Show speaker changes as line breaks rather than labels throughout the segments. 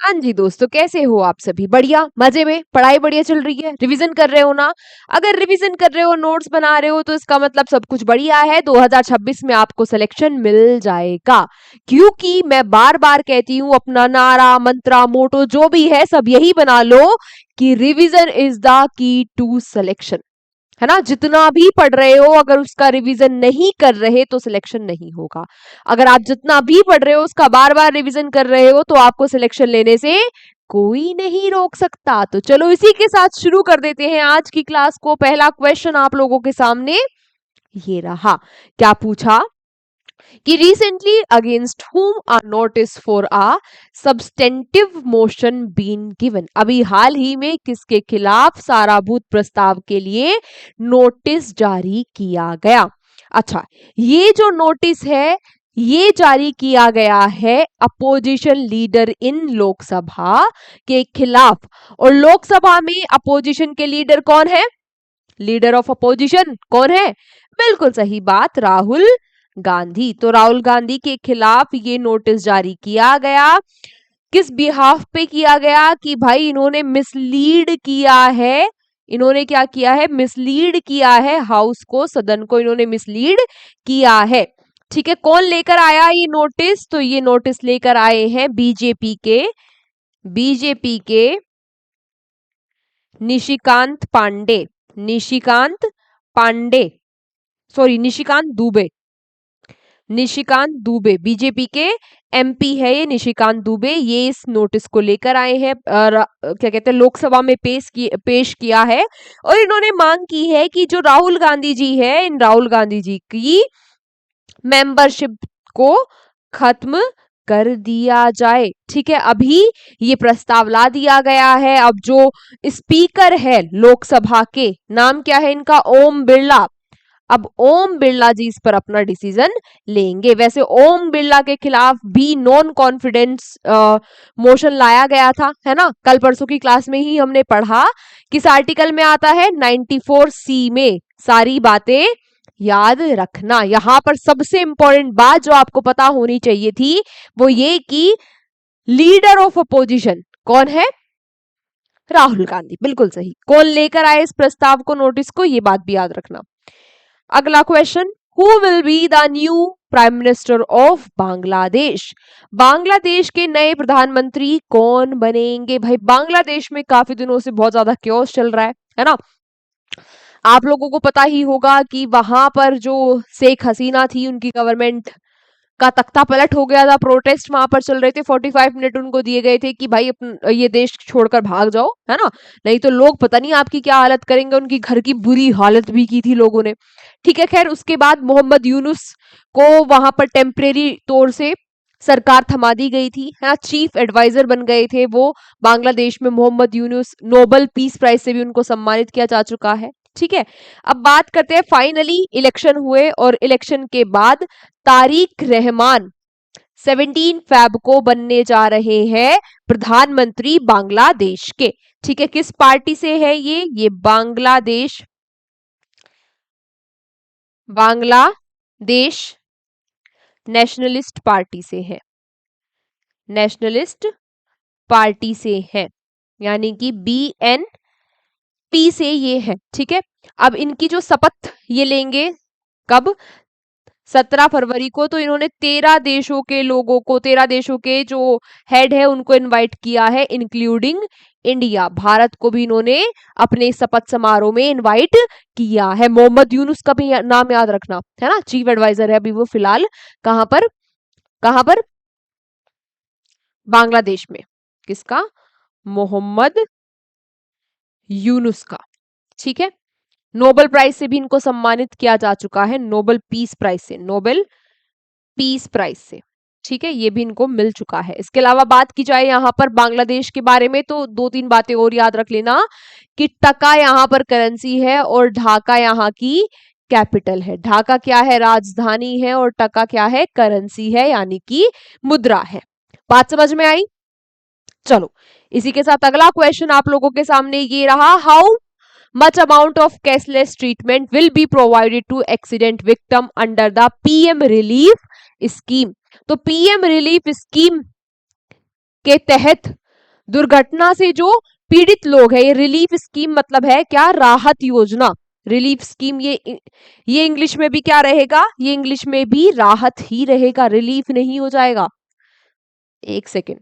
हाँ जी दोस्तों, कैसे हो आप सभी? बढ़िया, मजे में, पढ़ाई बढ़िया चल रही है, रिवीजन कर रहे हो ना? अगर रिवीजन कर रहे हो, नोट्स बना रहे हो तो इसका मतलब सब कुछ बढ़िया है। 2026 में आपको सिलेक्शन मिल जाएगा, क्योंकि मैं बार बार कहती हूँ, अपना नारा मंत्रा मोटो जो भी है सब यही बना लो कि revision is the key to selection. है ना? जितना भी पढ़ रहे हो, अगर उसका रिवीजन नहीं कर रहे तो सिलेक्शन नहीं होगा। अगर आप जितना भी पढ़ रहे हो उसका बार बार रिवीजन कर रहे हो तो आपको सिलेक्शन लेने से कोई नहीं रोक सकता। तो चलो इसी के साथ शुरू कर देते हैं आज की क्लास को। पहला क्वेश्चन आप लोगों के सामने ये रहा। क्या पूछा कि recently against whom a notice for a substantive motion been given। अभी हाल ही में किसके खिलाफ साराभूत प्रस्ताव के लिए नोटिस जारी किया गया? अच्छा, ये जो नोटिस है ये जारी किया गया है अपोजिशन लीडर इन लोकसभा के खिलाफ। और लोकसभा में अपोजिशन के लीडर कौन है? लीडर ऑफ अपोजिशन कौन है? बिल्कुल सही बात, राहुल गांधी। तो राहुल गांधी के खिलाफ ये नोटिस जारी किया गया। किस बिहाफ पे किया गया? कि भाई इन्होंने मिसलीड किया है। इन्होंने क्या किया है? मिसलीड किया है हाउस को, सदन को इन्होंने मिसलीड किया है। ठीक है, कौन लेकर आया ये नोटिस? तो ये नोटिस लेकर आए हैं बीजेपी के निशिकांत पांडे। निशिकांत पांडे, सॉरी निशिकांत दुबे। निशिकांत दुबे बीजेपी के एमपी है ये निशिकांत दुबे। ये इस नोटिस को लेकर आए हैं, क्या कहते हैं, लोकसभा में पेश किया है। और इन्होंने मांग की है कि जो राहुल गांधी जी है, इन राहुल गांधी जी की मेंबरशिप को खत्म कर दिया जाए। ठीक है, अभी ये प्रस्ताव ला दिया गया है। अब जो स्पीकर है लोकसभा के, नाम क्या है इनका? ओम बिरला। अब ओम बिरला जी इस पर अपना डिसीजन लेंगे। वैसे ओम बिरला के खिलाफ भी नॉन कॉन्फिडेंस मोशन लाया गया था, है ना? कल परसों की क्लास में ही हमने पढ़ा। किस आर्टिकल में आता है? 94C में। सारी बातें याद रखना। यहां पर सबसे इंपॉर्टेंट बात जो आपको पता होनी चाहिए थी वो ये कि लीडर ऑफ अपोजिशन कौन है? राहुल गांधी। बिल्कुल सही। कौन लेकर आए इस प्रस्ताव को, नोटिस को? ये बात भी याद रखना। अगला question, who will be the new prime minister of Bangladesh? Bangladesh के नए प्रधानमंत्री कौन बनेंगे? भाई बांग्लादेश में काफी दिनों से बहुत ज्यादा क्योस चल रहा है ना? आप लोगों को पता ही होगा कि वहां पर जो शेख हसीना थी, उनकी गवर्नमेंट का तख्ता पलट हो गया था। प्रोटेस्ट वहां पर चल रहे थे। 45 मिनट उनको दिए गए थे कि भाई ये देश छोड़कर भाग जाओ, है ना? नहीं तो लोग पता नहीं आपकी क्या हालत करेंगे। उनकी घर की बुरी हालत भी की थी लोगों ने। ठीक है, खैर उसके बाद मोहम्मद यूनुस को वहां पर टेम्परेरी तौर से सरकार थमा दी गई थी, है ना? चीफ एडवाइजर बन गए थे वो बांग्लादेश में Mohammad Yunus. Nobel peace prize से भी उनको सम्मानित किया जा चुका है। ठीक है, अब बात करते हैं, फाइनली इलेक्शन हुए और इलेक्शन के बाद तारिक रहमान 17 फेब को बनने जा रहे हैं प्रधानमंत्री बांग्लादेश के। ठीक है, किस पार्टी से है ये बांग्लादेश नेशनलिस्ट पार्टी से है। नेशनलिस्ट पार्टी से है, यानी कि BNP से ये है। ठीक है, अब इनकी जो शपथ ये लेंगे कब? 17 फरवरी को। तो इन्होंने 13 देशों के लोगों को, 13 देशों के जो हेड है उनको इनवाइट किया है, इंक्लूडिंग इंडिया। भारत को भी इन्होंने अपने शपथ समारोह में इनवाइट किया है। मोहम्मद यूनुस का भी नाम याद रखना, है ना? चीफ एडवाइजर है अभी वो फिलहाल कहां पर बांग्लादेश में। किसका? मोहम्मद यूनुस का। ठीक है, नोबेल प्राइज से भी इनको सम्मानित किया जा चुका है, नोबेल पीस प्राइज से, नोबेल पीस प्राइज से। ठीक है, ये भी इनको मिल चुका है। इसके अलावा बात की जाए यहाँ पर बांग्लादेश के बारे में तो 2-3 बातें और याद रख लेना कि टका यहाँ पर करेंसी है और ढाका यहाँ की कैपिटल है। ढाका क्या है? राजधानी है। और टका क्या है? करेंसी है, यानी कि मुद्रा है। बात समझ में आई? चलो इसी के साथ अगला क्वेश्चन आप लोगों के सामने ये रहा, how much amount of cashless treatment will be provided to accident victim under the PM relief scheme? तो PM रिलीफ स्कीम के तहत दुर्घटना से जो पीड़ित लोग है, ये रिलीफ स्कीम मतलब है क्या, राहत योजना। रिलीफ स्कीम ये इंग्लिश में भी क्या रहेगा, ये इंग्लिश में भी राहत ही रहेगा, रिलीफ नहीं हो जाएगा। एक सेकेंड,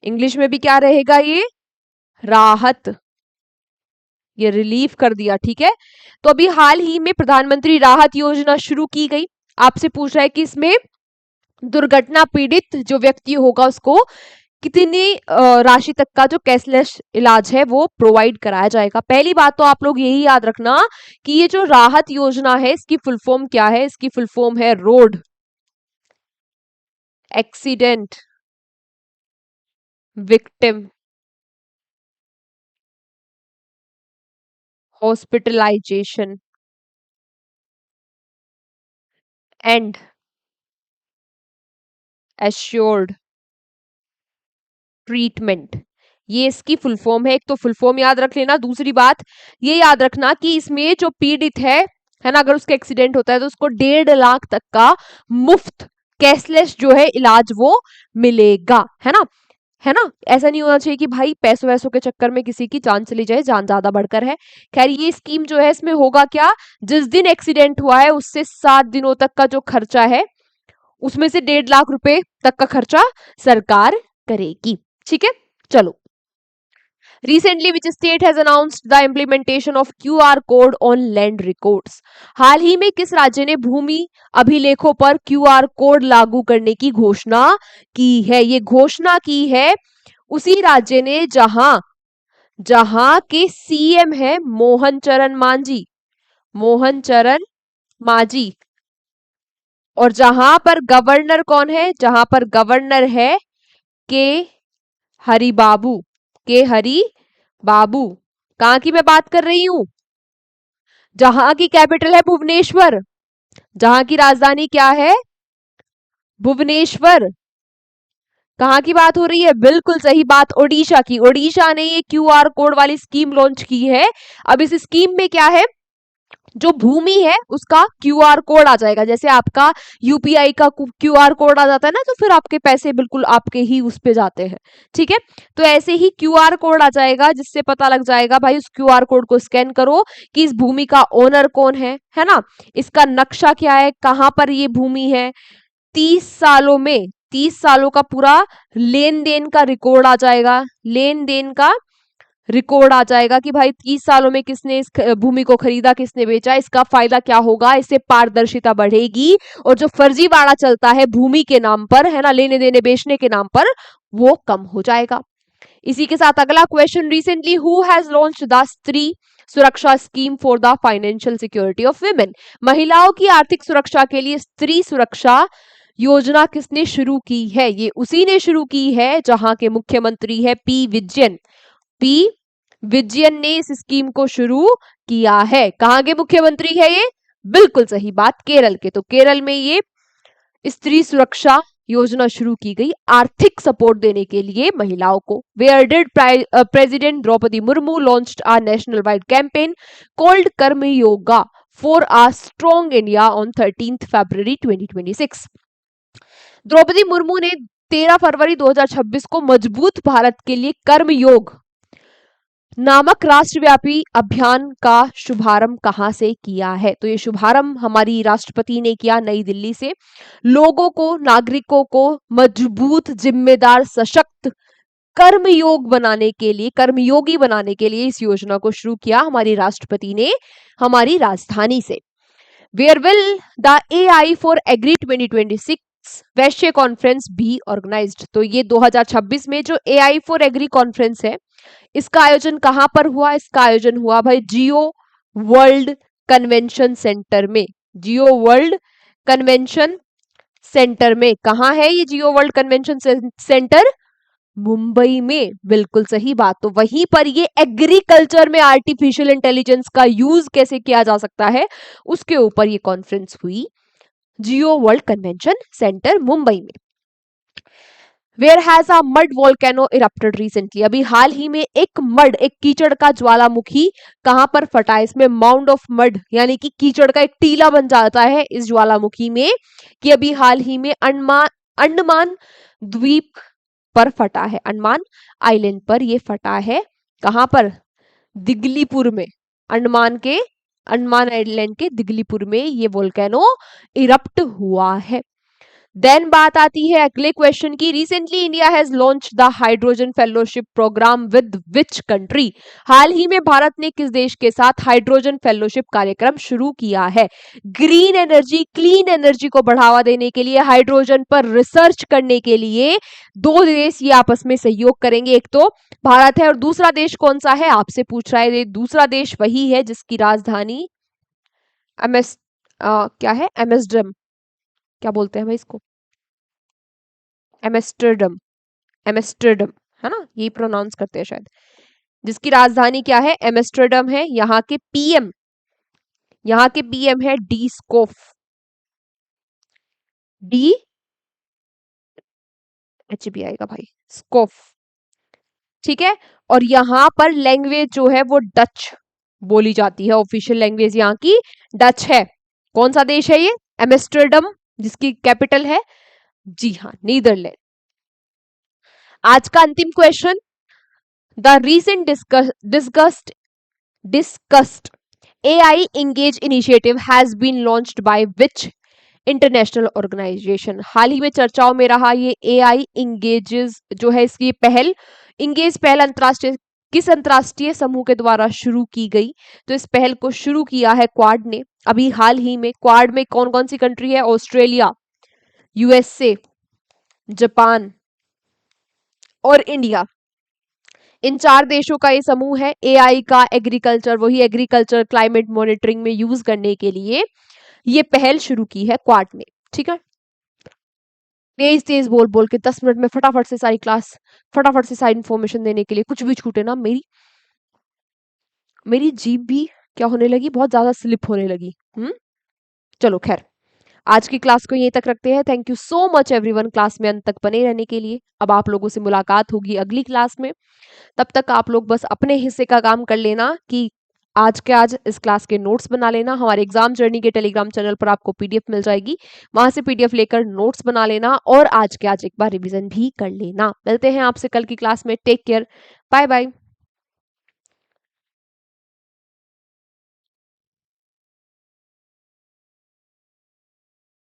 इंग्लिश में भी क्या रहेगा, ये राहत, ये रिलीफ कर दिया, ठीक है। तो अभी हाल ही में प्रधानमंत्री राहत योजना शुरू की गई। आपसे पूछ रहा है कि इसमें दुर्घटना पीड़ित जो व्यक्ति होगा उसको कितनी राशि तक का जो कैशलेस इलाज है वो प्रोवाइड कराया जाएगा। पहली बात तो आप लोग यही याद रखना कि ये जो राहत योजना है इसकी फुल फॉर्म क्या है, इसकी फुल फॉर्म है road accident victim hospitalisation and assured treatment. ये इसकी फुल फॉर्म है। एक तो फुल फॉर्म याद रख लेना, दूसरी बात ये याद रखना कि इसमें जो पीड़ित है ना, अगर उसका एक्सीडेंट होता है तो उसको 1.5 लाख तक का मुफ्त कैशलेस जो है इलाज वो मिलेगा, है ना। ऐसा नहीं होना चाहिए कि भाई पैसों वैसों के चक्कर में किसी की जान चली जाए, जान ज्यादा बढ़कर है। खैर ये स्कीम जो है इसमें होगा क्या, जिस दिन एक्सीडेंट हुआ है उससे 7 दिनों तक का जो खर्चा है उसमें से 1.5 लाख रुपए तक का खर्चा सरकार करेगी, ठीक है। चलो, recently which state has announced the implementation of QR code on land records। हाल ही में किस राज्य ने भूमि अभिलेखों पर QR कोड लागू करने की घोषणा की है। ये घोषणा की है उसी राज्य ने जहां के सीएम है मोहन चरण मांझी, और जहां पर गवर्नर कौन है, जहां पर गवर्नर है के हरि बाबू। कहां की मैं बात कर रही हूं, जहां की कैपिटल है भुवनेश्वर, जहां की राजधानी क्या है, भुवनेश्वर। कहां की बात हो रही है, बिल्कुल सही बात, ओडिशा की। ओडिशा ने ये क्यूआर कोड वाली स्कीम लॉन्च की है। अब इस स्कीम में क्या है, जो भूमि है उसका क्यूआर कोड आ जाएगा। जैसे आपका यूपीआई का क्यूआर कोड आ जाता है ना, तो फिर आपके पैसे बिल्कुल आपके ही उस पे जाते हैं, ठीक है। तो ऐसे ही क्यूआर कोड आ जाएगा जिससे पता लग जाएगा भाई, उस क्यूआर कोड को स्कैन करो कि इस भूमि का ओनर कौन है ना, इसका नक्शा क्या है, कहां पर ये भूमि है। 30 सालों का पूरा लेन देन का रिकॉर्ड आ जाएगा, कि भाई 30 सालों में किसने इस भूमि को खरीदा, किसने बेचा, इसका फायदा क्या होगा। इससे पारदर्शिता बढ़ेगी और जो फर्जीवाड़ा चलता है भूमि के नाम पर, है ना, लेने देने बेचने के नाम पर, वो कम हो जाएगा। इसी के साथ अगला question, recently who has launched the स्त्री सुरक्षा scheme for the financial security of women. महिलाओं की आर्थिक सुरक्षा के लिए स्त्री सुरक्षा योजना किसने शुरू की है। ये उसी ने शुरू की है जहां के मुख्यमंत्री है पी विजयन ने इस स्कीम को शुरू किया है। कहां के मुख्यमंत्री है ये, बिल्कुल सही बात, केरल के। तो केरल में ये स्त्री सुरक्षा योजना शुरू की गई आर्थिक सपोर्ट देने के लिए महिलाओं को। Where did president Draupadi Murmu launched a national wide campaign called Karma Yoga for a strong India on 13 February 2026। Draupadi Murmu ने 13 फरवरी 2026 को मजबूत भारत के लिए कर्म योग नामक राष्ट्रव्यापी अभियान का शुभारंभ कहां से किया है। तो ये शुभारंभ हमारी राष्ट्रपति ने किया नई दिल्ली से। लोगों को, नागरिकों को मजबूत, जिम्मेदार, सशक्त, कर्मयोगी बनाने के लिए इस योजना को शुरू किया हमारी राष्ट्रपति ने हमारी राजधानी से। Where will the AI for agri 2026 वैश्य कॉन्फ्रेंस भी ऑर्गेनाइज्ड। तो ये 2026 में जो AI फॉर एग्री कॉन्फ्रेंस है, इसका आयोजन कहां पर हुआ, इसका आयोजन हुआ भाई जियो वर्ल्ड कन्वेंशन सेंटर में। जियो वर्ल्ड कन्वेंशन सेंटर में, कहां है ये जियो वर्ल्ड कन्वेंशन सेंटर, मुंबई में, बिल्कुल सही बात। तो वहीं पर ये एग्रीकल्चर में आर्टिफिशियल इंटेलिजेंस का यूज कैसे किया जा सकता है उसके ऊपर ये कॉन्फ्रेंस हुई Jio World Convention Centre Mumbai में। Where has a mud volcano erupted recently. अभी हाल ही में एक कीचड़ का ज्वालामुखी कहां पर फटा है। इसमें माउंड ऑफ मड यानी कि कीचड़ का एक टीला बन जाता है इस ज्वालामुखी में, कि अभी हाल ही में अंडमान द्वीप पर फटा है, अंडमान आइलैंड पर ये फटा है। कहां पर? दिगलीपुर में, अंडमान आइलैंड के दिगलीपुर में ये वोल्केनो इरप्ट हुआ है। देन बात आती है अगले क्वेश्चन की। Recently India has launch the hydrogen fellowship programme with which country? हाल ही में भारत ने किस देश के साथ हाइड्रोजन फेलोशिप कार्यक्रम शुरू किया है? ग्रीन एनर्जी, क्लीन एनर्जी को बढ़ावा देने के लिए, हाइड्रोजन पर रिसर्च करने के लिए दो देश ये आपस में सहयोग करेंगे। एक तो भारत है और दूसरा देश कौन सा है आपसे पूछ रहा है। दूसरा देश वही है जिसकी राजधानी क्या है, एमस्टरडम, क्या बोलते हैं भाई इसको, एम्स्टर्डम, एम्स्टर्डम है ना, यही प्रोनाउंस करते हैं शायद। जिसकी राजधानी क्या है? एम्स्टर्डम है। यहाँ के पीएम है डी स्कोफ, डी एच बी आएगा भाई, स्कोफ, ठीक है। और यहाँ पर लैंग्वेज जो है वो डच बोली जाती है, ऑफिशियल लैंग्वेज यहाँ की डच है। कौन सा देश है ये? एम्स्टर्डम, जिसकी कैपिटल है, जी हाँ, नीदरलैंड। आज का अंतिम question, the recent discussed AI Engage initiative has been launched by which international organisation? हाल ही में चर्चाओं में रहा ये AI इंगेजेस जो है, इसकी पहल, इंगेज पहल अंतरराष्ट्रीय किस अंतरराष्ट्रीय समूह के द्वारा शुरू की गई? तो इस पहल को शुरू किया है क्वाड ने अभी हाल ही में। क्वाड में कौन कौन सी कंट्री है? ऑस्ट्रेलिया, यूएसए, जापान और इंडिया। इन 4 देशों का ये समूह है। एआई का एग्रीकल्चर, वही एग्रीकल्चर क्लाइमेट मॉनिटरिंग में यूज करने के लिए ये पहल शुरू की है क्वाड ने, ठीक है। तेज तेज बोल बोल के 10 मिनट में फटाफट से सारी क्लास, फटाफट से सारी इन्फॉर्मेशन देने के लिए, कुछ भी छूटे ना। मेरी जीभ भी क्या होने लगी, बहुत ज्यादा स्लिप होने लगी। चलो खैर, आज की क्लास को यहीं तक रखते हैं। Thank you so much everyone class में अंत तक बने रहने के लिए। अब आप लोगों से मुलाकात होगी अगली क्लास में। तब तक आप लोग बस अपने हिस्से का काम कर लेना कि आज के आज इस क्लास के नोट्स बना लेना। हमारे एग्जाम जर्नी के टेलीग्राम चैनल पर आपको पीडीएफ मिल जाएगी, वहां से पीडीएफ लेकर नोट्स बना लेना और आज के आज एक बार रिवीजन भी कर लेना। मिलते हैं आपसे कल की क्लास में। Take care, bye bye.